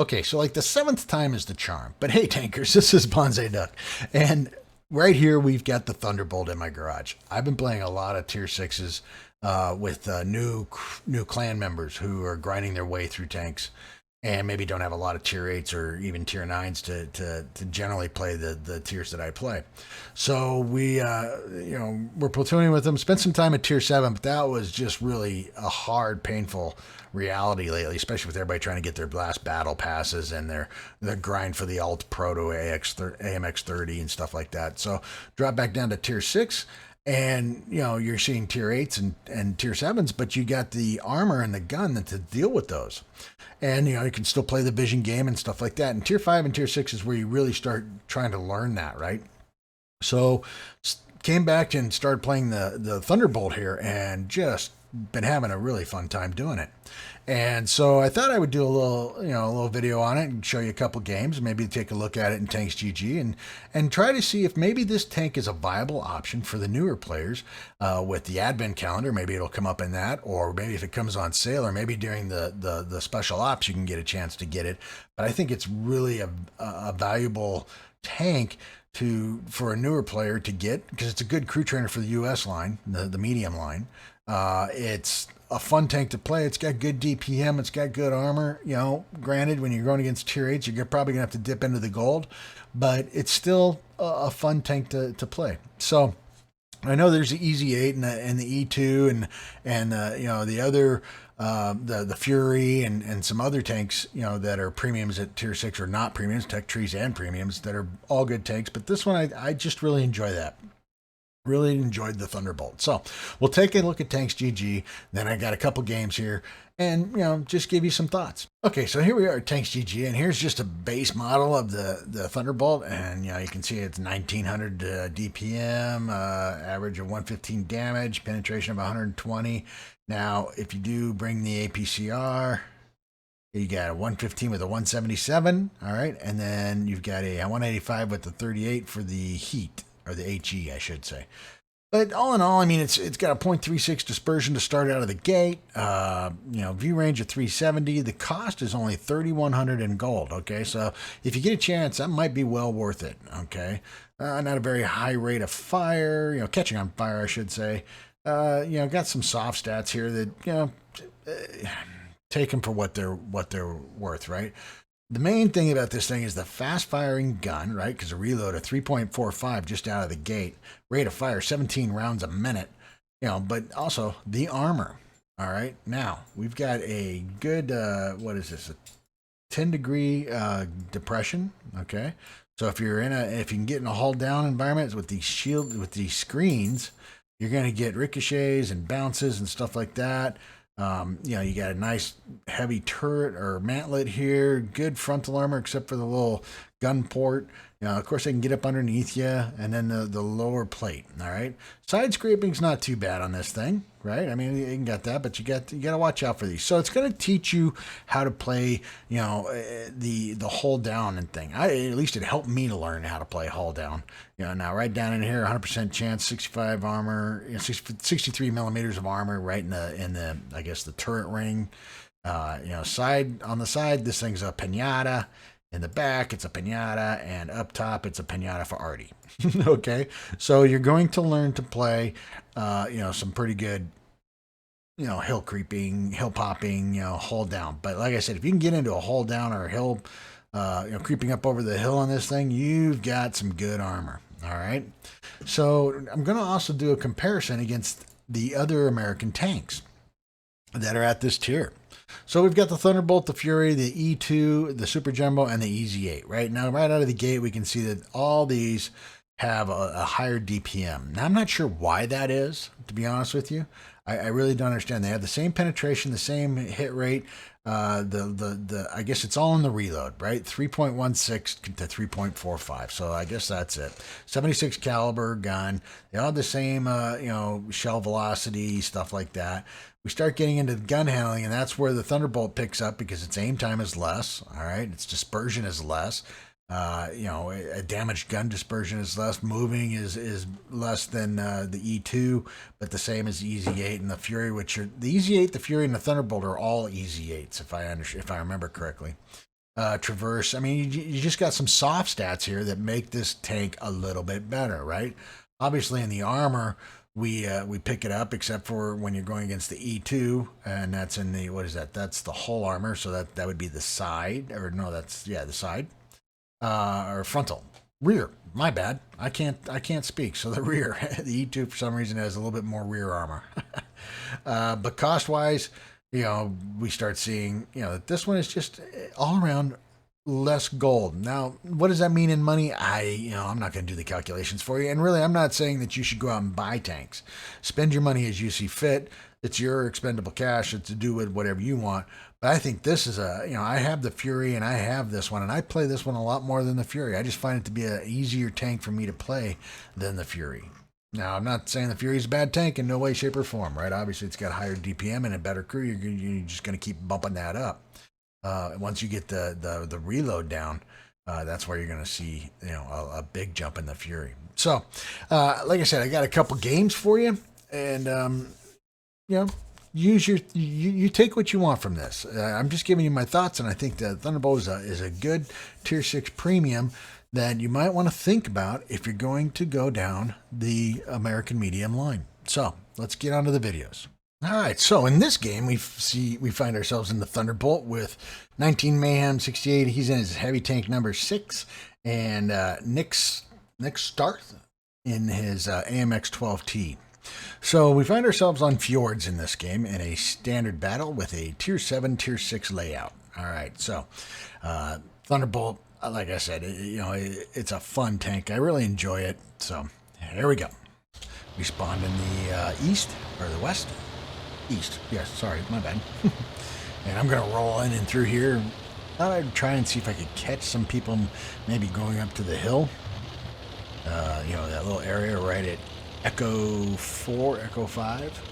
Okay, so like the seventh time is the charm. But hey, tankers, this is Bonsai Duck. And right here, we've got the Thunderbolt in my garage. I've been playing a lot of tier sixes with new clan members who are grinding their way through tanks and maybe don't have a lot of tier eights or even tier nines to generally play the tiers that I play. So we're platooning with them. Spent some time at tier seven, but that was just really a hard, painful reality lately, especially with everybody trying to get their last battle passes and their grind for the alt pro to AMX 30 and stuff like that. So drop back down to tier six. And you're seeing tier eights and tier sevens, but you got the armor and the gun to deal with those. And you can still play the vision game and stuff like that. And tier five and tier six is where you really start trying to learn that, right? So came back and started playing the Thunderbolt here, and just been having a really fun time doing it. And so I thought I would do a little video on it and show you a couple games, maybe take a look at it in Tanks GG and try to see if maybe this tank is a viable option for the newer players with the advent calendar. Maybe it'll come up in that, or maybe if it comes on sale, or maybe during the special ops you can get a chance to get it. But I think it's really a valuable tank for a newer player to get, because it's a good crew trainer for the US line, the medium line. It's a fun tank to play. It's got good DPM. It's got good armor. Granted, when you're going against tier 8s, you're probably going to have to dip into the gold, but it's still a fun tank to play. So I know there's the Easy 8 and the E2 and the other the Fury and some other tanks that are premiums at tier 6, or not premiums, tech trees and premiums, that are all good tanks. But this one I just really enjoy that. Really enjoyed the Thunderbolt. So we'll take a look at Tanks GG. Then I got a couple games here and, just give you some thoughts. Okay, so here we are at Tanks GG, and here's just a base model of the Thunderbolt. And, you can see it's 1900 DPM, average of 115 damage, penetration of 120. Now, if you do bring the APCR, you got a 115 with a 177. All right. And then you've got a 185 with the 38 for the heat. Or the HE, I should say. But all in all, I mean, it's got a 0.36 dispersion to start out of the gate. View range of 370. The cost is only 3,100 in gold. Okay, so if you get a chance, that might be well worth it. Okay, not a very high rate of fire. Catching on fire, I should say. Got some soft stats here that take them for what they're worth, right? The main thing about this thing is the fast firing gun, right? Because a reload of 3.45 just out of the gate, rate of fire 17 rounds a minute, but also the armor. All right. Now we've got a good, what is this? A 10-degree depression. Okay. So if you can get in a hull down environment with these screens, you're going to get ricochets and bounces and stuff like that. You got a nice heavy turret or mantlet here, good frontal armor except for the little gun port. Of course, they can get up underneath you, and then the lower plate. All right, side scraping's not too bad on this thing, right? I mean, you can get that, but you got to watch out for these. So it's going to teach you how to play, the hull down and thing. At least it helped me to learn how to play hull down. Now right down in here, 100% chance, 65 armor, 63 millimeters of armor, right in the I guess the turret ring. Side on the side, this thing's a pinata. In the back, it's a pinata, and up top, it's a pinata for Artie. Okay, so you're going to learn to play, some pretty good, hill creeping, hill popping, hull down. But like I said, if you can get into a hull down or a hill, creeping up over the hill on this thing, you've got some good armor. All right, so I'm going to also do a comparison against the other American tanks that are at this tier. So we've got the Thunderbolt, the Fury, the E2, the Super Jumbo, and the Easy 8. Right now, right out of the gate, we can see that all these have a higher DPM. Now, I'm not sure why that is, to be honest with you. I really don't understand. They have the same penetration, the same hit rate. I guess it's all in the reload, right? 3.16 to 3.45. So I guess that's it. 76 caliber gun. They all have the same, shell velocity, stuff like that. We start getting into gun handling, and that's where the Thunderbolt picks up because its aim time is less. All right, its dispersion is less. A damaged gun dispersion is less. Moving is less than the E2, but the same as the Easy 8 and the Fury, which are the Easy 8, the Fury, and the Thunderbolt are all Easy 8s, if I remember correctly. traverse. I mean, you just got some soft stats here that make this tank a little bit better, right? Obviously, in the armor, we pick it up, except for when you're going against the E2, and that's in the, what is that? That's the whole armor, so that would be the side, or no, that's, yeah, the side, or frontal. Rear, my bad. I can't speak. So the rear, the E2 for some reason has a little bit more rear armor. But cost wise, we start seeing, that this one is just all around less gold. Now, what does that mean in money? I'm not going to do the calculations for you. And really, I'm not saying that you should go out and buy tanks. Spend your money as you see fit. It's your expendable cash. It's to do with whatever you want. But I think this is I have the Fury and I have this one, and I play this one a lot more than the Fury. I just find it to be an easier tank for me to play than the Fury. Now, I'm not saying the Fury is a bad tank in no way, shape, or form, right? Obviously, it's got higher DPM and a better crew. You're just going to keep bumping that up. Once you get the reload down, that's where you're going to see a big jump in the Fury. So, like I said, I got a couple games for you, and use you take what you want from this. I'm just giving you my thoughts, and I think that Thunderbolt is a good tier 6 premium that you might want to think about if you're going to go down the American medium line. So let's get on to the videos. All right, so in this game we find ourselves in the Thunderbolt with 19 Mayhem 68. He's in his heavy tank number 6, and Nick Starth in his AMX 12T. So we find ourselves on fjords in this game in a standard battle with a tier 7, tier 6 layout. All right, so Thunderbolt, like I said, it's a fun tank. I really enjoy it. So here we go. We spawned in the east, or the west? East. Yes, sorry, my bad. And I'm going to roll in and through here. Thought I'd try and see if I could catch some people maybe going up to the hill. That little area right at Echo 4, Echo 5.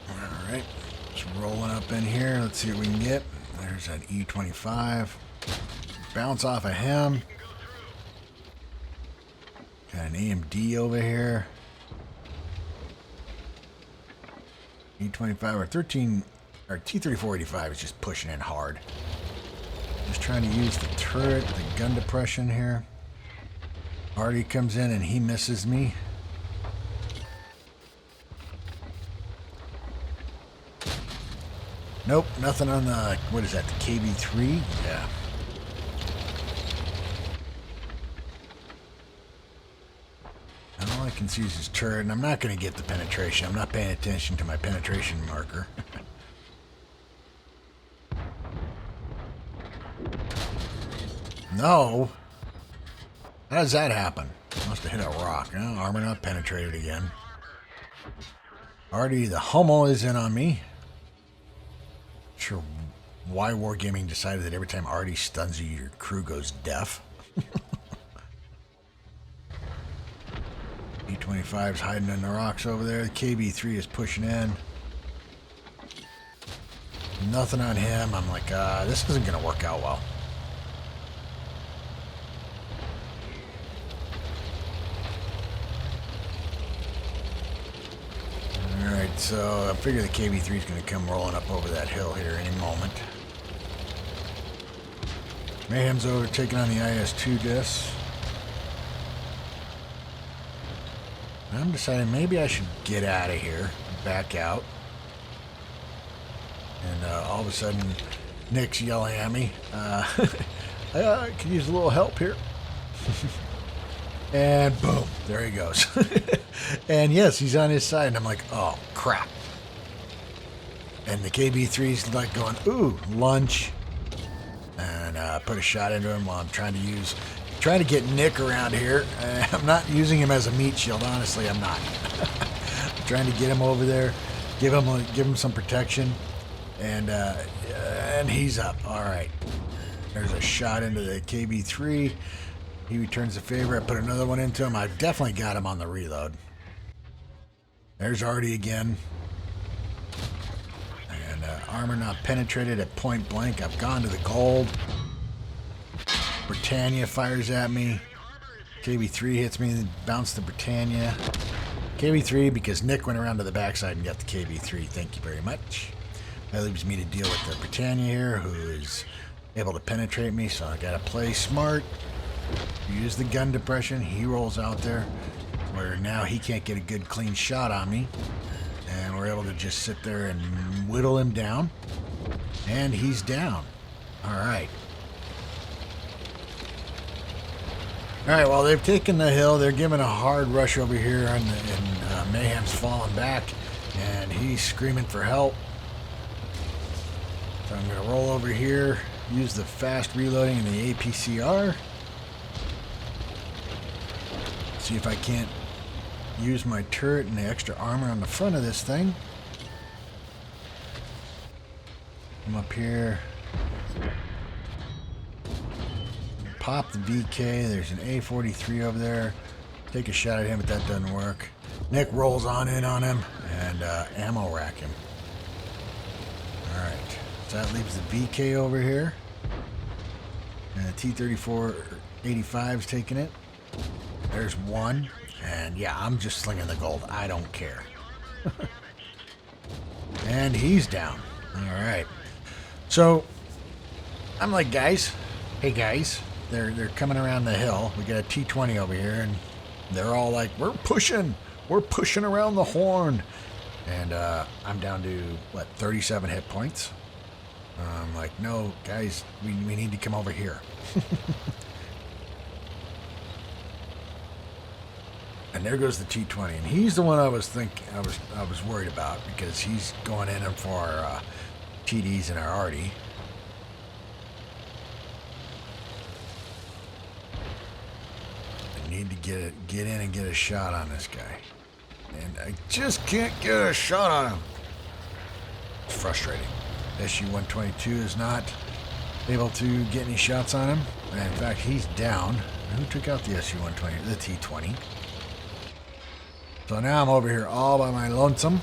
Alright, just rolling up in here. Let's see what we can get. There's an E25. Bounce off of him. Got an AMD over here. E25 or 13, or T-3485 is just pushing in hard. Just trying to use the turret, the gun depression here. Artie comes in and he misses me. Nope, nothing on the, what is that, the KB3? Yeah. All I can see is his turret, and I'm not going to get the penetration. I'm not paying attention to my penetration marker. No. How does that happen? Must have hit a rock. Oh, armor not penetrated again. Artie, the Hummel is in on me. Not sure why Wargaming decided that every time Artie stuns you, your crew goes deaf. E25's hiding in the rocks over there. The KB3 is pushing in. Nothing on him. I'm like, this isn't going to work out well. Alright, so I figure the KB3 is going to come rolling up over that hill here any moment. Mayhem's over taking on the IS-2 disc. I'm deciding maybe I should get out of here, back out. And all of a sudden, Nick's yelling at me. I could use a little help here. And boom, there he goes. And yes, he's on his side. And I'm like, oh, crap. And the KB3's like going, ooh, lunch. And put a shot into him while I'm trying to get Nick around here. I'm not using him as a meat shield, honestly, I'm not. I'm trying to get him over there, give him some protection, and he's up. All right. There's a shot into the KB3. He returns the favor. I put another one into him. I definitely got him on the reload. There's Artie again. And armor not penetrated at point blank. I've gone to the gold. Britannia fires at me. KB3 hits me, then bounce to Britannia. KV3 because Nick went around to the backside and got the KV3. Thank you very much. That leaves me to deal with the Britannia here, who is able to penetrate me, so I gotta play smart. Use the gun depression. He rolls out there, where now he can't get a good clean shot on me. And we're able to just sit there and whittle him down. And he's down. Alright. Alright, well, they've taken the hill. They're giving a hard rush over here, and Mayhem's falling back. And he's screaming for help. So I'm going to roll over here, use the fast reloading in the APCR. See if I can't use my turret and the extra armor on the front of this thing. I'm up here. Pop the VK. There's an A43 over there. Take a shot at him, but that doesn't work. Nick rolls on in on him and ammo rack him. Alright. So that leaves the VK over here. And the T-34-85's taking it. There's one. And yeah, I'm just slinging the gold. I don't care. And he's down. Alright. So, I'm like, guys. Hey, guys. They're coming around the hill. We got a T-20 over here. And they're all like, we're pushing. We're pushing around the horn. And I'm down to, what, 37 hit points? I'm like, no, guys, we need to come over here. And there goes the T-20, and he's the one I was worried about because he's going in for our TDs and our arty. I need to get in and get a shot on this guy, and I just can't get a shot on him. It's frustrating. SU-122 is not able to get any shots on him. And in fact, he's down. Who took out the SU-120? The T-20. So now I'm over here all by my lonesome.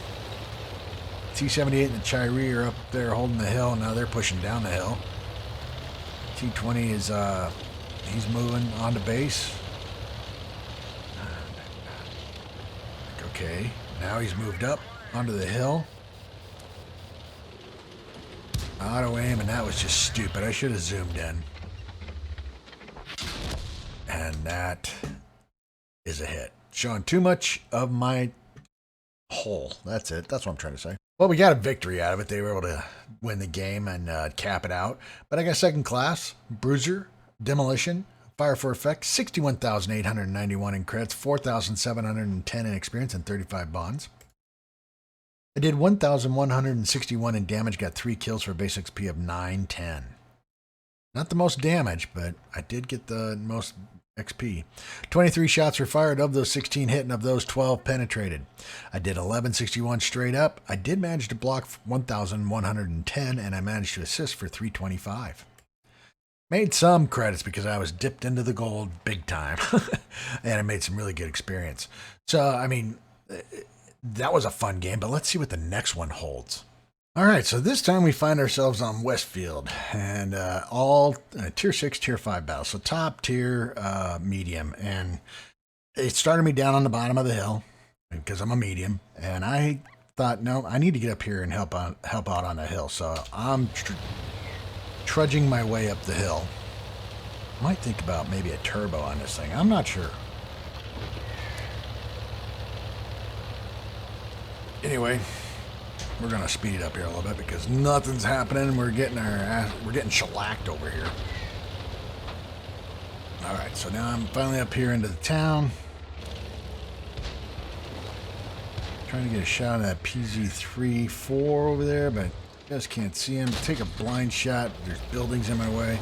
T-78 and the Chiree are up there holding the hill. Now they're pushing down the hill. T-20 is, he's moving onto base. Okay, now he's moved up onto the hill. Auto aim, and that was just stupid. I should have zoomed in. And that is a hit. Showing too much of my hole. That's it. That's what I'm trying to say. Well, we got a victory out of it. They were able to win the game and cap it out. But I got second class, bruiser, demolition, fire for effect, 61,891 in credits, 4,710 in experience, and 35 bonds. I did 1,161 in damage, got 3 kills for a base XP of 910. Not the most damage, but I did get the most XP. 23 shots were fired. Of those, 16 hit, and of those, 12 penetrated. I did 1161 straight up. I did manage to block 1,110, and I managed to assist for 325. Made some credits because I was dipped into the gold big time, and I made some really good experience. So, I mean, that was a fun game, but let's see what the next one holds. All right, so this time we find ourselves on Westfield, and all Tier 6, Tier 5 battles. So top tier, medium, and it started me down on the bottom of the hill because I'm a medium, and I thought, no, I need to get up here and help out on the hill. So I'm trudging my way up the hill. I might think about maybe a turbo on this thing. I'm not sure. Anyway, we're gonna speed it up here a little bit because nothing's happening. We're getting shellacked over here. All right, so now I'm finally up here into the town. Trying to get a shot of that PZ-34 over there, but just can't see him. Take a blind shot. There's buildings in my way.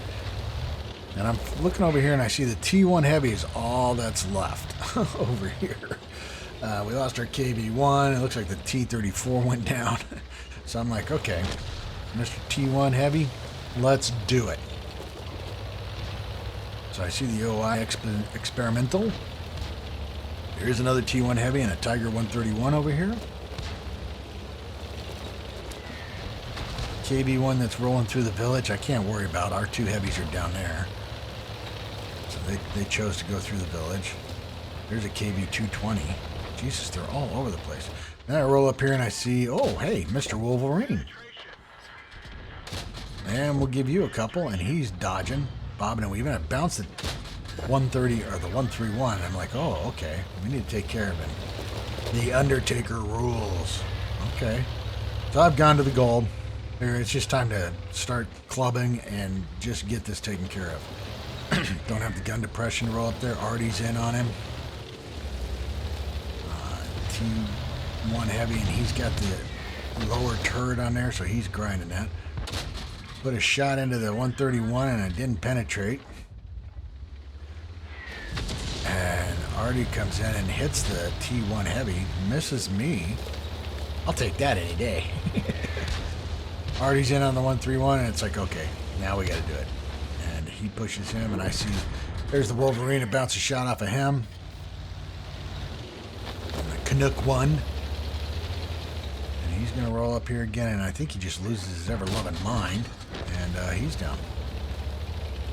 And I'm looking over here and I see the T1 Heavy is all that's left over here. We lost our KV-1. It looks like the T-34 went down. So I'm like, okay, Mr. T1 Heavy, let's do it. So I see the OI experimental. Here's another T1 Heavy and a Tiger 131 over here. KV-1 that's rolling through the village. I can't worry about. Our 2 heavies are down there. So they chose to go through the village. There's a KV-220. Jesus, they're all over the place. Then I roll up here and I see, oh, hey, Mr. Wolverine. And we'll give you a couple, and he's dodging, bobbing and weaving. I bounced at 130 or the 131. I'm like, oh, okay, we need to take care of him. The Undertaker rules. Okay, so I've gone to the gold. It's just time to start clubbing and just get this taken care of. Don't have the gun depression to roll up there. Artie's in on him. T1 heavy, and he's got the lower turret on there, so he's grinding that. Put a shot into the 131 and it didn't penetrate. And Artie comes in and hits the T1 heavy, misses me. I'll take that any day. Artie's in on the 131 and it's like, okay, now we got to do it. And he pushes him and I see there's the Wolverine. It bounces a shot off of him. And the Canuck won. He's going to roll up here again, and I think he just loses his ever-loving mind, and he's down.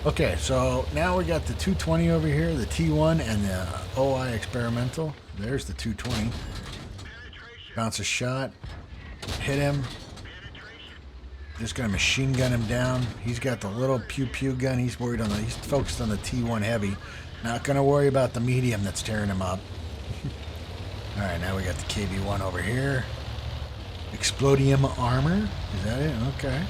Okay, so now we got the 220 over here, the T1, and the OI experimental. There's the 220. Bounce a shot. Hit him. Just going to machine gun him down. He's got the little pew-pew gun. He's focused on the T1 heavy. Not going to worry about the medium that's tearing him up. All right, now we got the KB1 over here. Explodium armor. Is that it? Okay.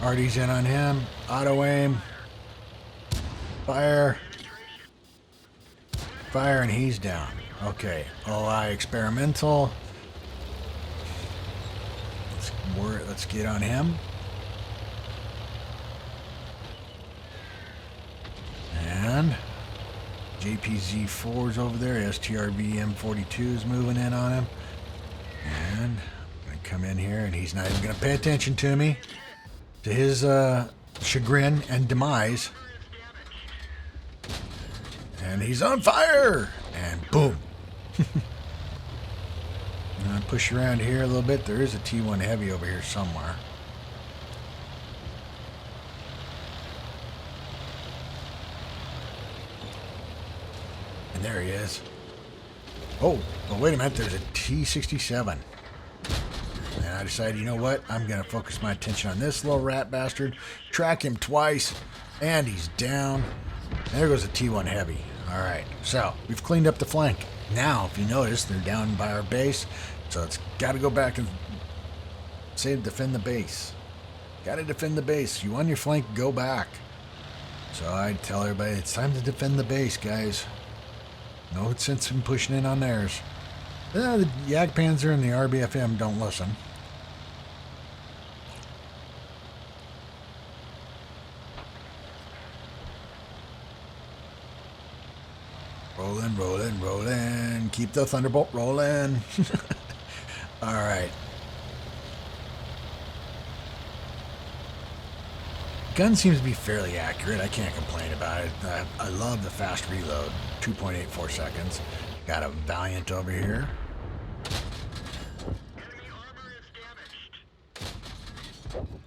Artie's in on him. Auto aim. Fire. Fire, and he's down. Okay. OI experimental. Let's get on him. And JPZ4's over there. STRV M42's moving in on him. And I'm going to come in here, and he's not even going to pay attention to me. To his chagrin and demise. And he's on fire! And boom. And I push around here a little bit. There is a T1 heavy over here somewhere. And there he is. Oh, but wait a minute, there's a T67. And I decided, you know what? I'm going to focus my attention on this little rat bastard. Track him twice, and he's down. There goes a T1 heavy. All right, so we've cleaned up the flank. Now, if you notice, they're down by our base, so it's got to go back and say defend the base. Got to defend the base. You on your flank, go back. So I tell everybody, it's time to defend the base, guys. No sense in pushing in on theirs. The Jagdpanzer and the RBFM don't listen. Rolling, rolling, rolling. Keep the Thunderbolt rolling. All right. Gun seems to be fairly accurate. I can't complain about it. I love the fast reload. 2.84 seconds. Got a Valiant over here.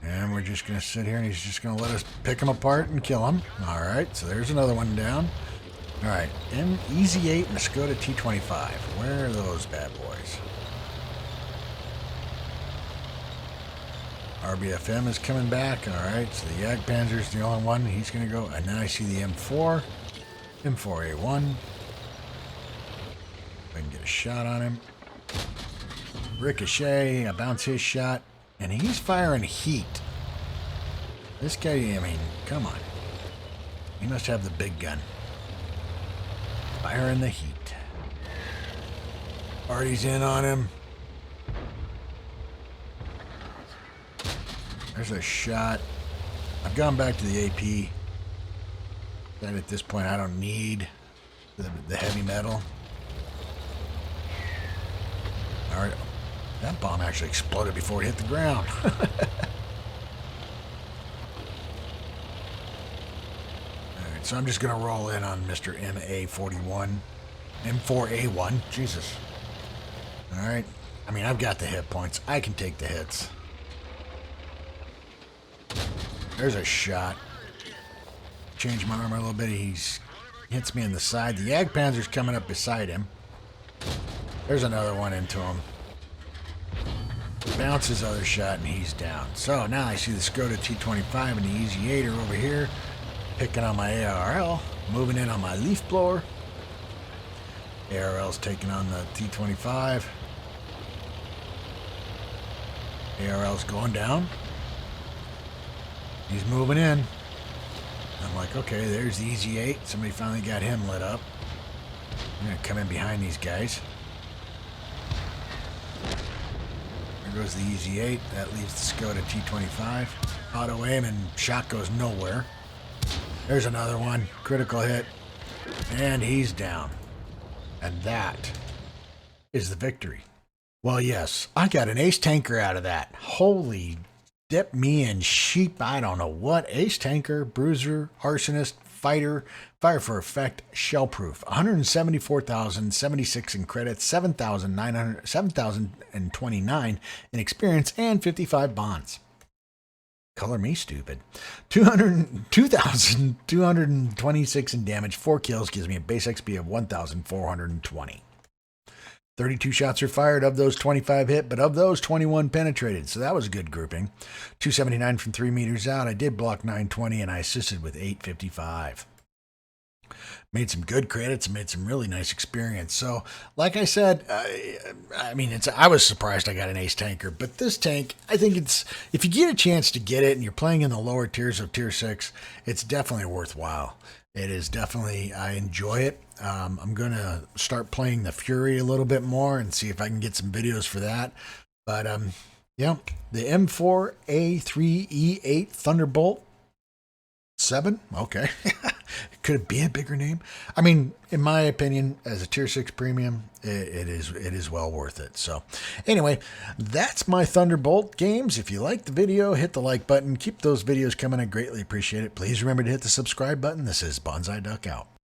And we're just going to sit here and he's just going to let us pick him apart and kill him. All right, so there's another one down. All right, Easy 8 and a Skoda T25. Where are those bad boys? RBFM is coming back. All right, so the Jagdpanzer's the only one. He's going to go. And then I see the M4. M4A1. I can get a shot on him. Ricochet. I bounce his shot. And he's firing heat. This guy, I mean, come on. He must have the big gun. Firing the heat. Artie's in on him. There's a shot. I've gone back to the AP. That at this point I don't need the heavy metal. Alright. That bomb actually exploded before it hit the ground. Alright, so I'm just going to roll in on Mr. MA41. M4A1. Jesus. Alright. I mean, I've got the hit points. I can take the hits. There's a shot. Change my armor a little bit. He hits me in the side. The Jagdpanzer's coming up beside him. There's another one into him. Bounces other shot and he's down. So now I see the Skoda T25 and the Easy 8 are over here. Picking on my ARL. Moving in on my leaf blower. ARL's taking on the T25. ARL's going down. He's moving in. I'm like, okay, there's the Easy 8. Somebody finally got him lit up. I'm going to come in behind these guys. There goes the Easy 8. That leaves the Skoda T25. Auto aim and shot goes nowhere. There's another one. Critical hit. And he's down. And that is the victory. Well, yes, I got an ace tanker out of that. Holy dip me in sheep. I don't know what. Ace tanker, bruiser, arsonist, fighter, fire for effect, shell proof. 174,076 in credits, 7,029 in experience, and 55 bonds. Color me stupid. 2,226 in damage, 4 kills, gives me a base XP of 1,420. 32 shots were fired. Of those, 25 hit, but of those, 21 penetrated. So that was a good grouping. 279 from 3 meters out. I did block 920, and I assisted with 855. Made some good credits and made some really nice experience. So, like I said, I was surprised I got an ace tanker, but this tank, I think if you get a chance to get it and you're playing in the lower tiers of tier 6, it's definitely worthwhile. It is definitely, I enjoy it. I'm going to start playing the Fury a little bit more and see if I can get some videos for that. But, yeah, the M4A3E8 Thunderbolt VII. Okay. Could it be a bigger name? I mean, in my opinion, as a tier 6 premium, it is well worth it. So anyway, that's my Thunderbolt games. If you liked the video, hit the like button. Keep those videos coming. I greatly appreciate it. Please remember to hit the subscribe button. This is Bonsai Duck out.